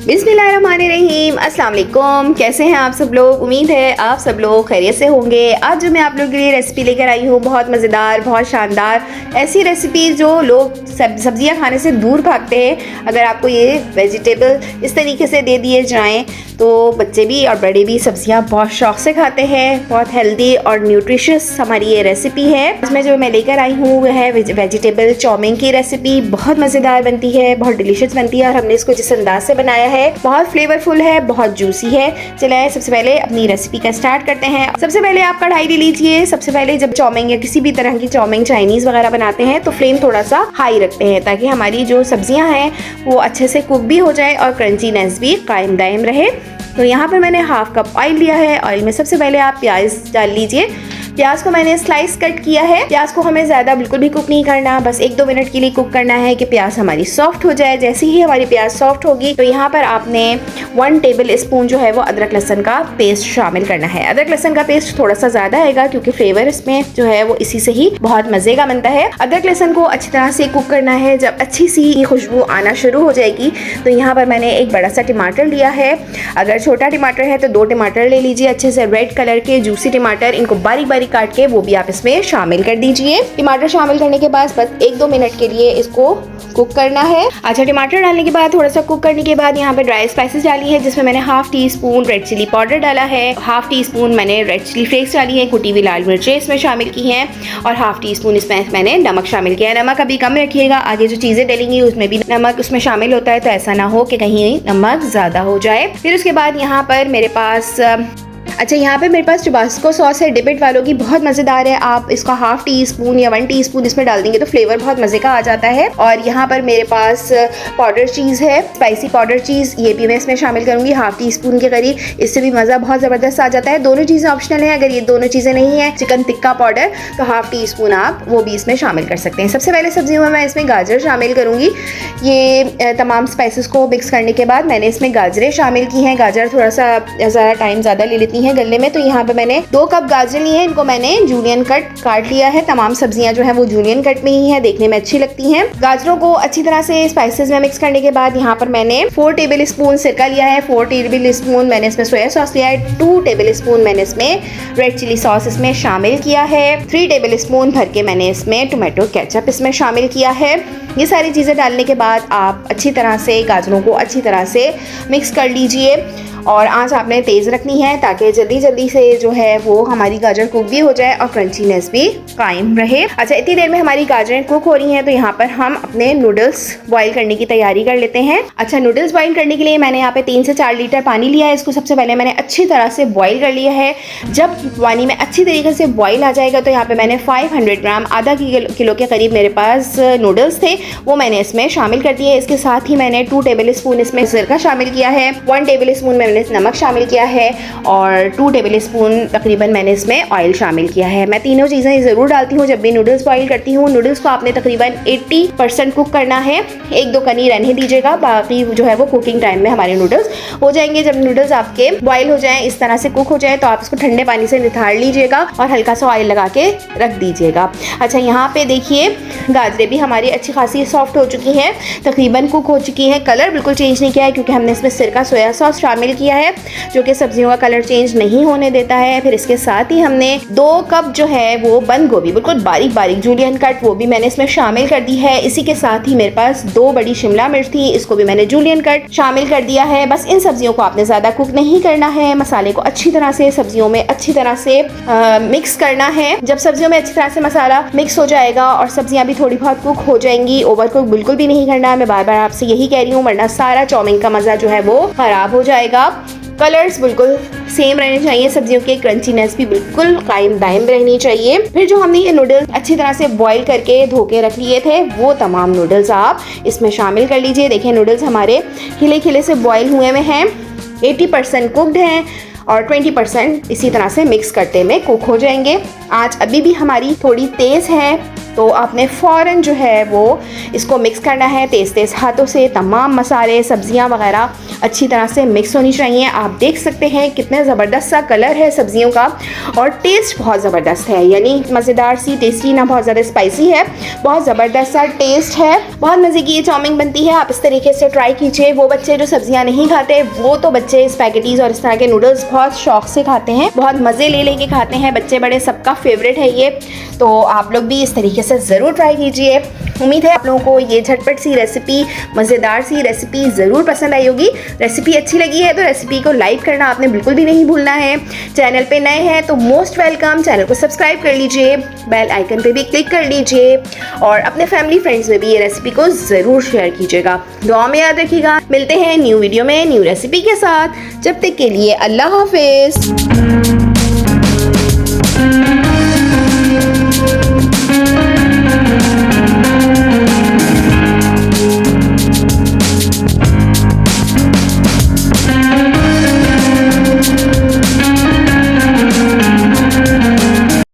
बिस्मिल्लाहिर्रहमानिर्रहीम। अस्सलाम वालेकुम। कैसे हैं आप सब लोग? उम्मीद है आप सब लोग खैरियत से होंगे। आज जो मैं आप लोगों के लिए रेसिपी लेकर आई हूँ, बहुत मज़ेदार, बहुत शानदार ऐसी रेसिपी जो लोग सब्जियाँ खाने से दूर भागते हैं। अगर आपको ये वेजिटेबल इस तरीके से दे दिए जाएँ तो बच्चे भी और बड़े भी सब्जियाँ बहुत शौक़ से खाते हैं। बहुत हेल्दी और न्यूट्रिशियस हमारी ये रेसिपी है। इसमें जो मैं लेकर आई हूँ वह है वेजिटेबल चाउमीन की रेसिपी। बहुत मज़ेदार बनती है, बहुत डिलीशियस बनती है और हमने इसको जिस अंदाज से बनाया है बहुत फ्लेवरफुल है, बहुत जूसी है। चलिए सबसे पहले अपनी रेसिपी का स्टार्ट करते हैं। सबसे पहले आप कढ़ाई ले लीजिए। सबसे पहले जब चाउमीन या किसी भी तरह की चाउमीन चाइनीज़ वगैरह बनाते हैं तो फ्लेम थोड़ा सा हाई रखते हैं ताकि हमारी जो सब्जियां हैं वो अच्छे से कुक भी हो जाए और क्रंचीनेस भी कायम दायम रहे। तो यहाँ पर मैंने हाफ कप ऑयल लिया है। ऑयल में सबसे पहले आप प्याज डाल लीजिए। प्याज को मैंने स्लाइस कट किया है। प्याज को हमें ज़्यादा बिल्कुल भी कुक नहीं करना, बस 1-2 मिनट के लिए कुक करना है कि प्याज हमारी सॉफ्ट हो जाए। जैसे ही हमारी प्याज सॉफ्ट होगी तो यहाँ पर आपने 1 टेबल स्पून जो है वो अदरक लहसुन का पेस्ट शामिल करना है। अदरक लहसुन का पेस्ट थोड़ा सा ज़्यादा आएगा क्योंकि फ्लेवर इसमें जो है वो इसी से ही बहुत मज़े का बनता है। अदरक लहसुन को अच्छी तरह से कुक करना है। जब अच्छी सी खुशबू आना शुरू हो जाएगी तो यहाँ पर मैंने एक बड़ा सा टमाटर लिया है। अगर छोटा टमाटर है तो 2 टमाटर ले लीजिए, अच्छे से रेड कलर के जूसी टमाटर। इनको बारीक बारीक काट के वो भी आप इसमें शामिल कर दीजिए। टमाटर शामिल करने के बाद बस 1-2 मिनट के लिए इसको कुक करना है। अच्छा, टमाटर डालने के बाद थोड़ा सा कुक करने के बाद यहाँ पे ड्राई स्पाइसेस डाली है जिसमें मैंने half teaspoon red chilli powder डाला है, हाफ टी स्पून मैंने रेड चिली फ्लेक्स डाली है, कुटी हुई लाल मिर्चें इसमें शामिल की हैं और हाफ टी स्पून इसमें मैंने नमक शामिल किया है। नमक अभी कम रखिएगा, आगे जो चीज़ें डलेंगी उसमें भी नमक उसमें शामिल होता है तो ऐसा ना हो कि कहीं नमक ज़्यादा हो जाए। फिर उसके बाद यहाँ पर मेरे पास यहाँ पे मेरे पास टबास्को सॉस है डिपिट वालों की, बहुत मज़ेदार है। आप इसका हाफ टी स्पून या 1 टीस्पून इसमें डाल देंगे तो फ्लेवर बहुत मज़े का आ जाता है। और यहाँ पर मेरे पास पाउडर चीज़ है, स्पाइसी पाउडर चीज़, ये भी मैं इसमें शामिल करूँगी हाफ टी स्पून के करीब। इससे भी मज़ा बहुत ज़बरदस्त आ जाता है। दोनों चीज़ें ऑप्शनल है। अगर ये दोनों चीज़ें नहीं है, चिकन टिक्का पाउडर, तो हाफ टी स्पून आप वो भी इसमें शामिल कर सकते हैं। सबसे पहले सब्जियों में मैं इसमें गाजर शामिल करूँगी। ये तमाम स्पाइसेस को मिक्स करने के बाद मैंने इसमें गाजरें शामिल की हैं। गाजर थोड़ा सा ज़्यादा टाइम ज़्यादा ले लेती हैं गलने में, तो यहाँ पे मैंने 2 कप गाजर लिए हैं। इनको मैंने जूलियन कट काट लिया है। तमाम सब्जियां जो है वो जूलियन कट में ही है, देखने में अच्छी लगती हैं। गाजरों को अच्छी तरह से स्पाइसेस में मिक्स करने के बाद यहाँ पर मैंने 4 टेबल स्पून सिरका लिया है, 4 टेबल स्पून मैंने इसमें सोया सॉस लिया है, 2 टेबल स्पून मैंने इसमें रेड चिली सॉस इसमें शामिल किया है, 3 टेबल स्पून भर के मैंने इसमें टोमेटो केचप इसमें शामिल किया है। ये सारी चीज़ें डालने के बाद आप अच्छी तरह से गाजरों को अच्छी तरह से मिक्स कर लीजिए और आंच आपने तेज़ रखनी है ताकि जल्दी जल्दी से जो है वो हमारी गाजर कुक भी हो जाए और क्रंचीनेस भी कायम रहे। अच्छा, इतनी देर में हमारी गाजरें कुक हो रही हैं तो यहाँ पर हम अपने नूडल्स बॉईल करने की तैयारी कर लेते हैं। अच्छा, नूडल्स बॉईल करने के लिए मैंने यहाँ पे 3 से 4 लीटर पानी लिया है। इसको सबसे पहले मैंने अच्छी तरह से बॉईल कर लिया है। जब पानी में अच्छी तरीके से बॉईल आ जाएगा तो यहाँ पे मैंने 500 ग्राम, आधा किलो के करीब मेरे पास नूडल्स थे, वो मैंने इसमें शामिल कर दिए। इसके साथ ही मैंने 2 टेबल स्पून इसमें सिरका शामिल किया है, 1 टेबल स्पून मैंने नमक शामिल किया है और 2 टेबल स्पून तकरीबन मैंने इसमें ऑयल शामिल किया है। मैं तीनों चीज़ें ज़रूर डालती हूँ जब भी नूडल्स बॉईल करती हूँ। नूडल्स को आपने तकरीबन 80% कुक करना है, 1-2 कनी रहने दीजिएगा, बाकी जो है वो कुकिंग टाइम में हमारे नूडल्स हो जाएंगे। जब नूडल्स आपके बॉईल हो जाएं, इस तरह से कुक हो जाए तो आप इसको ठंडे पानी से निथाड़ लीजिएगा और हल्का सा ऑयल लगा के रख दीजिएगा। अच्छा, यहाँ पे देखिए गाजरें भी हमारी अच्छी खासी सॉफ्ट हो चुकी हैं, तकरीबन कुक हो चुकी हैं। कलर बिल्कुल चेंज नहीं किया है क्योंकि हमने इसमें सिरका सोया सॉस शामिल किया है जो कि सब्जियों का कलर चेंज नहीं होने देता है। फिर इसके साथ ही हमने 2 कप जो है वो बंद गोभी बिल्कुल बारीक बारीक जूलियन कट, वो भी मैंने इसमें शामिल कर दी है। इसी के साथ ही मेरे पास 2 बड़ी शिमला मिर्च थी, इसको भी मैंने जूलियन कट शामिल कर दिया है। बस इन सब्जियों को आपने ज़्यादा कुक नहीं करना है। मसाले को अच्छी तरह से सब्जियों में अच्छी तरह से मिक्स करना है। जब सब्जियों में अच्छी तरह से मसाला मिक्स हो जाएगा और सब्जियां भी थोड़ी बहुत कुक हो जाएंगी, ओवर कुक बिल्कुल भी नहीं करना है। मैं बार बार आपसे यही कह रही हूँ, वरना सारा चाउमीन का मज़ा जो है वो ख़राब हो जाएगा। कलर्स बिल्कुल सेम रहने चाहिए, सब्जियों के क्रंचीनेस भी बिल्कुल कायम दायम रहनी चाहिए। फिर जो हमने ये नूडल्स अच्छी तरह से बॉईल करके धो के रख लिए थे वो तमाम नूडल्स आप इसमें शामिल कर लीजिए। देखिए नूडल्स हमारे खिले खिले से बॉईल हुए में हैं, 80% कुक्ड हैं और 20% इसी तरह से मिक्स करते में कुक हो जाएंगे। आँच अभी भी हमारी थोड़ी तेज़ है तो आपने फ़ौरन जो है वो इसको मिक्स करना है तेज़ तेज़ हाथों से। तमाम मसाले, सब्जियां वगैरह अच्छी तरह से मिक्स होनी चाहिए। आप देख सकते हैं कितने ज़बरदस्त सा कलर है सब्जियों का और टेस्ट बहुत ज़बरदस्त है, यानी मज़ेदार सी, टेस्टी, ना बहुत ज़्यादा स्पाइसी है, बहुत ज़बरदस्त सा टेस्ट है। बहुत मज़े की ये चाउमीन बनती है, आप इस तरीके से ट्राई कीजिए। वो बच्चे जो सब्जियां नहीं खाते वो तो बच्चे स्पैगेटीज़ और इस तरह के नूडल्स बहुत शौक से खाते हैं, बहुत मज़े ले लेके खाते हैं, बच्चे बड़े सबका फेवरेट है ये। तो आप लोग भी इस तरीके से ज़रूर ट्राई कीजिए। उम्मीद है आप लोगों को ये झटपट सी रेसिपी, मज़ेदार सी रेसिपी ज़रूर पसंद आई होगी। रेसिपी अच्छी लगी है तो रेसिपी को लाइक करना आपने बिल्कुल भी नहीं भूलना है। चैनल पे नए हैं तो मोस्ट वेलकम, चैनल को सब्सक्राइब कर लीजिए, बेल आइकन पे भी क्लिक कर लीजिए और अपने फैमिली फ्रेंड्स में भी ये रेसिपी को ज़रूर शेयर कीजिएगा। दुआ में याद रखिएगा। मिलते हैं न्यू वीडियो में न्यू रेसिपी के साथ। जब तक के लिए अल्लाह हाफिज़।